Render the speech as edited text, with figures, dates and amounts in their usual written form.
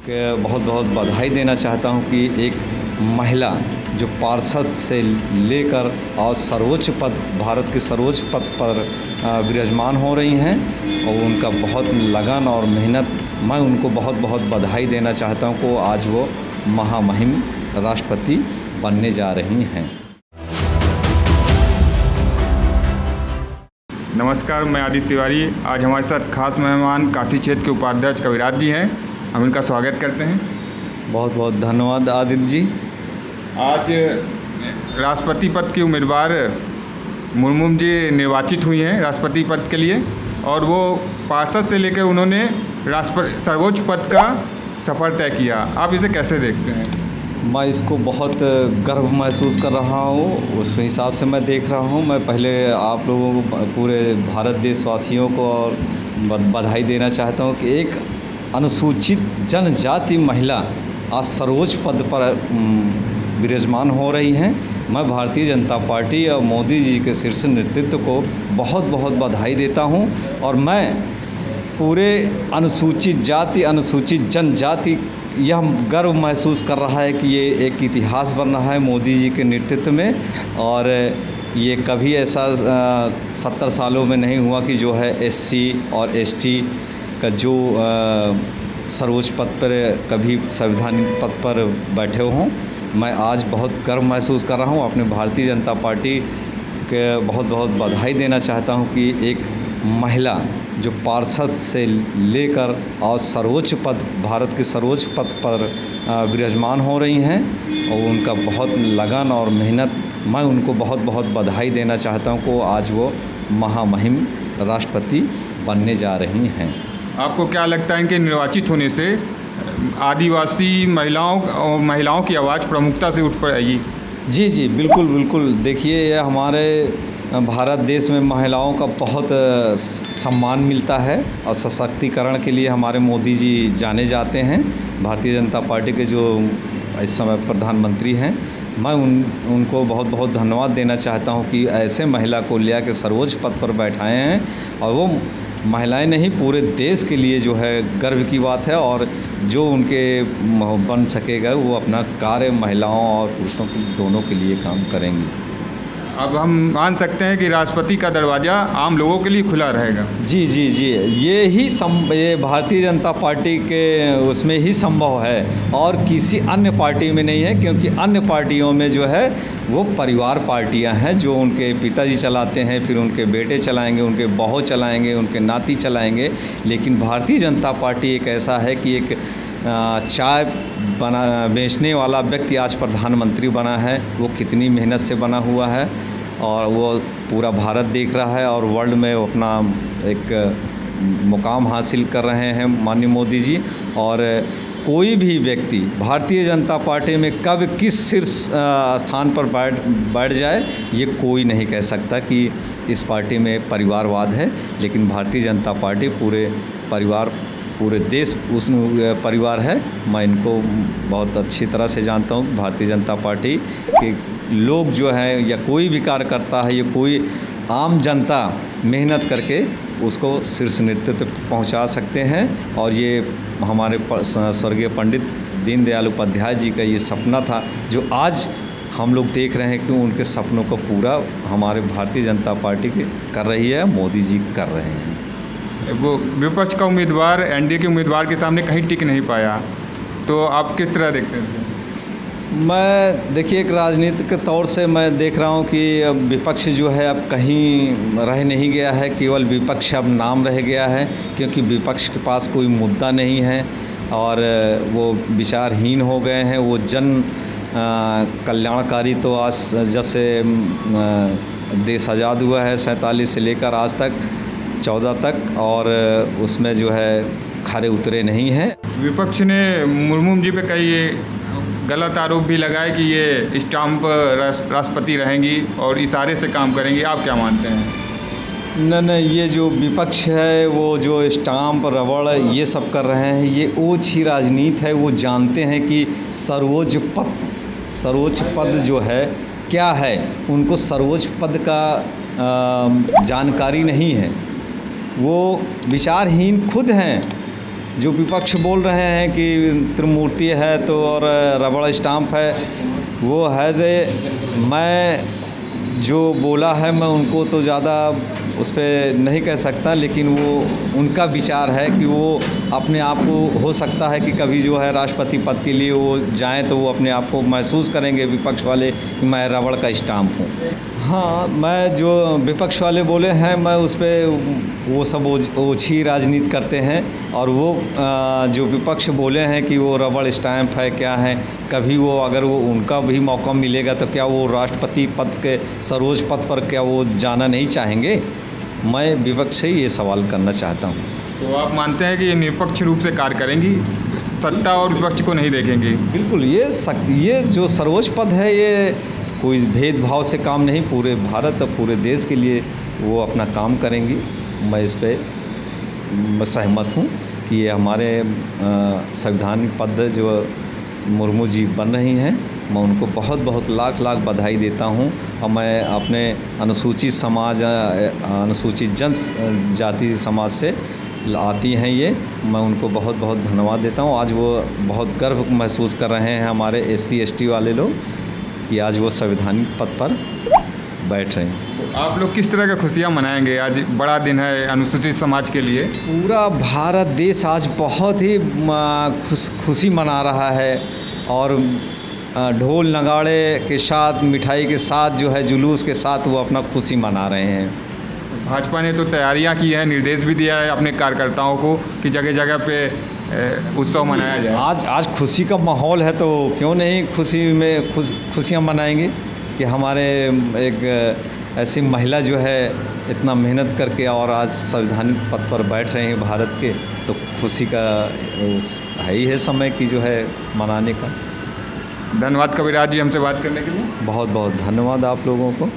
के बहुत बहुत बधाई देना चाहता हूं कि एक महिला जो पार्षद से लेकर और सर्वोच्च पद, भारत के सर्वोच्च पद पर विराजमान हो रही हैं और उनका बहुत लगन और मेहनत, मैं उनको बहुत बहुत बधाई देना चाहता हूं कि आज वो महामहिम राष्ट्रपति बनने जा रही हैं। नमस्कार, मैं आदित्य तिवारी। आज हमारे साथ खास मेहमान काशी क्षेत्र के उपाध्यक्ष कविराज जी हैं। हम इनका स्वागत करते हैं। बहुत बहुत धन्यवाद आदित्य जी। आज राष्ट्रपति पद की उम्मीदवार मुर्मू जी निर्वाचित हुई हैं राष्ट्रपति पद के लिए, और वो पार्षद से लेकर उन्होंने सर्वोच्च पद का सफ़र तय किया। आप इसे कैसे देखते हैं? मैं इसको बहुत गर्व महसूस कर रहा हूँ, उस हिसाब से मैं देख रहा हूँ। मैं पहले आप लोगों को, पूरे भारत देशवासियों को और बधाई देना चाहता हूँ कि एक अनुसूचित जनजाति महिला आज सर्वोच्च पद पर विराजमान हो रही हैं। मैं भारतीय जनता पार्टी और मोदी जी के शीर्ष नेतृत्व को बहुत बहुत बधाई देता हूँ और मैं पूरे अनुसूचित जाति, अनुसूचित जनजाति यह गर्व महसूस कर रहा है कि ये एक इतिहास बन रहा है मोदी जी के नेतृत्व में। और ये कभी ऐसा 70 सालों में नहीं हुआ कि जो है एससी और एसटी का जो सर्वोच्च पद पर कभी संवैधानिक पद पर बैठे हों। मैं आज बहुत गर्व महसूस कर रहा हूँ, अपने भारतीय जनता पार्टी के बहुत बहुत बधाई देना चाहता हूँ कि एक महिला जो पार्षद से लेकर और सर्वोच्च पद, भारत के सर्वोच्च पद पर विराजमान हो रही हैं और उनका बहुत लगन और मेहनत, मैं उनको बहुत बहुत बधाई देना चाहता हूं कि आज वो महामहिम राष्ट्रपति बनने जा रही हैं। आपको क्या लगता है इनके निर्वाचित होने से आदिवासी महिलाओं की आवाज़ प्रमुखता से उठ पाएगी? जी जी, बिल्कुल बिल्कुल। देखिए, ये हमारे भारत देश में महिलाओं का बहुत सम्मान मिलता है और सशक्तिकरण के लिए हमारे मोदी जी जाने जाते हैं। भारतीय जनता पार्टी के जो इस समय प्रधानमंत्री हैं, मैं उनको बहुत बहुत धन्यवाद देना चाहता हूं कि ऐसे महिला को ले आके सर्वोच्च पद पर बैठाए हैं। और वो महिलाएं नहीं, पूरे देश के लिए जो है गर्व की बात है। और जो उनके बन सकेगा वो अपना कार्य महिलाओं और पुरुषों के दोनों के लिए काम करेंगी। अब हम मान सकते हैं कि राष्ट्रपति का दरवाज़ा आम लोगों के लिए खुला रहेगा। जी जी जी, ये भारतीय जनता पार्टी के उसमें ही संभव है और किसी अन्य पार्टी में नहीं है, क्योंकि अन्य पार्टियों में जो है वो परिवार पार्टियां हैं, जो उनके पिताजी चलाते हैं, फिर उनके बेटे चलाएंगे, उनके बहू चलाएंगे, उनके नाती चलाएंगे। लेकिन भारतीय जनता पार्टी एक ऐसा है कि एक चाय बेचने वाला व्यक्ति आज प्रधानमंत्री बना है। वो कितनी मेहनत से बना हुआ है और वो पूरा भारत देख रहा है और वर्ल्ड में अपना एक मुकाम हासिल कर रहे हैं माननीय मोदी जी। और कोई भी व्यक्ति भारतीय जनता पार्टी में कब किस शीर्ष स्थान पर बैठ जाए, ये कोई नहीं कह सकता कि इस पार्टी में परिवारवाद है। लेकिन भारतीय जनता पार्टी पूरे देश उस परिवार है। मैं इनको बहुत अच्छी तरह से जानता हूँ। भारतीय जनता पार्टी के लोग जो हैं या कोई भी कार्यकर्ता है या कोई आम जनता मेहनत करके उसको शीर्ष नेतृत्व पहुंचा सकते हैं। और ये हमारे स्वर्गीय पंडित दीनदयाल उपाध्याय जी का ये सपना था, जो आज हम लोग देख रहे हैं कि उनके सपनों को पूरा हमारे भारतीय जनता पार्टी कर रही है, मोदी जी कर रहे हैं। वो विपक्ष का उम्मीदवार एनडीए के उम्मीदवार के सामने कहीं टिक नहीं पाया, तो आप किस तरह देखते हैं? मैं देखिए, एक राजनीतिक तौर से मैं देख रहा हूं कि विपक्ष जो है अब कहीं रह नहीं गया है, केवल विपक्ष अब नाम रह गया है, क्योंकि विपक्ष के पास कोई मुद्दा नहीं है और वो विचारहीन हो गए हैं। वो जन कल्याणकारी तो आज जब से देश आज़ाद हुआ है 47 से लेकर आज तक 14 तक, और उसमें जो है खरे उतरे नहीं हैं। विपक्ष ने मुर्मू जी पे कई गलत आरोप भी लगाए कि ये स्टाम्प राष्ट्रपति रहेंगी और इशारे से काम करेंगी। आप क्या मानते हैं? नहीं, ये जो विपक्ष है वो जो स्टाम्प रबड़ ये सब कर रहे हैं, ये ओछी राजनीति है। वो जानते हैं कि सर्वोच्च पद जो है क्या है, उनको सर्वोच्च पद का जानकारी नहीं है। वो विचारहीन खुद हैं। जो विपक्ष बोल रहे हैं कि त्रिमूर्ति है तो और रबड़ स्टाम्प है, वो है जे मैं जो बोला है मैं उनको तो ज़्यादा उस पर नहीं कह सकता, लेकिन वो उनका विचार है कि वो अपने आप को हो सकता है कि कभी जो है राष्ट्रपति पद के लिए वो जाएं तो वो अपने आप को महसूस करेंगे विपक्ष वाले कि मैं रबड़ का स्टाम्प हूँ। हाँ, मैं जो विपक्ष वाले बोले हैं मैं उस पर वो सब ओछी राजनीति करते हैं, और वो जो विपक्ष बोले हैं कि वो रबड़ स्टैम्प है क्या है, कभी वो अगर वो उनका भी मौका मिलेगा तो क्या वो राष्ट्रपति पद के सर्वोच्च पद पर क्या वो जाना नहीं चाहेंगे? मैं विपक्ष से ये सवाल करना चाहता हूँ। तो आप मानते हैं कि ये निरपेक्ष रूप से कार्य करेंगी, सत्ता और विपक्ष को नहीं देखेंगी? बिल्कुल, ये जो सर्वोच्च पद है ये कोई भेदभाव से काम नहीं, पूरे भारत और पूरे देश के लिए वो अपना काम करेंगी। मैं इस पे सहमत हूँ कि ये हमारे संवैधानिक पद जो मुर्मू जी बन रही हैं, मैं उनको बहुत बहुत लाख लाख बधाई देता हूँ। और मैं अपने अनुसूचित समाज अनुसूचित जनजाति समाज से आती हैं ये, मैं उनको बहुत बहुत धन्यवाद देता हूँ। आज वो बहुत गर्व महसूस कर रहे हैं हमारे SC ST वाले लोग कि आज वो संवैधानिक पद पर बैठ रहे हैं। आप लोग किस तरह की खुशियाँ मनाएंगे? आज बड़ा दिन है अनुसूचित समाज के लिए। पूरा भारत देश आज बहुत ही खुशी मना रहा है, और ढोल नगाड़े के साथ, मिठाई के साथ जो है जुलूस के साथ वो अपना खुशी मना रहे हैं। भाजपा ने तो तैयारियां की हैं, निर्देश भी दिया है अपने कार्यकर्ताओं को कि जगह जगह पे उत्सव मनाया जाए। आज खुशी का माहौल है तो क्यों नहीं खुशी में खुशियाँ मनाएंगे कि हमारे एक ऐसी महिला जो है इतना मेहनत करके और आज संवैधानिक पद पर बैठ रहे हैं भारत के, तो खुशी का है ही है समय की जो है मनाने का। धन्यवाद कविराज जी हमसे बात करने के लिए। बहुत बहुत धन्यवाद आप लोगों को।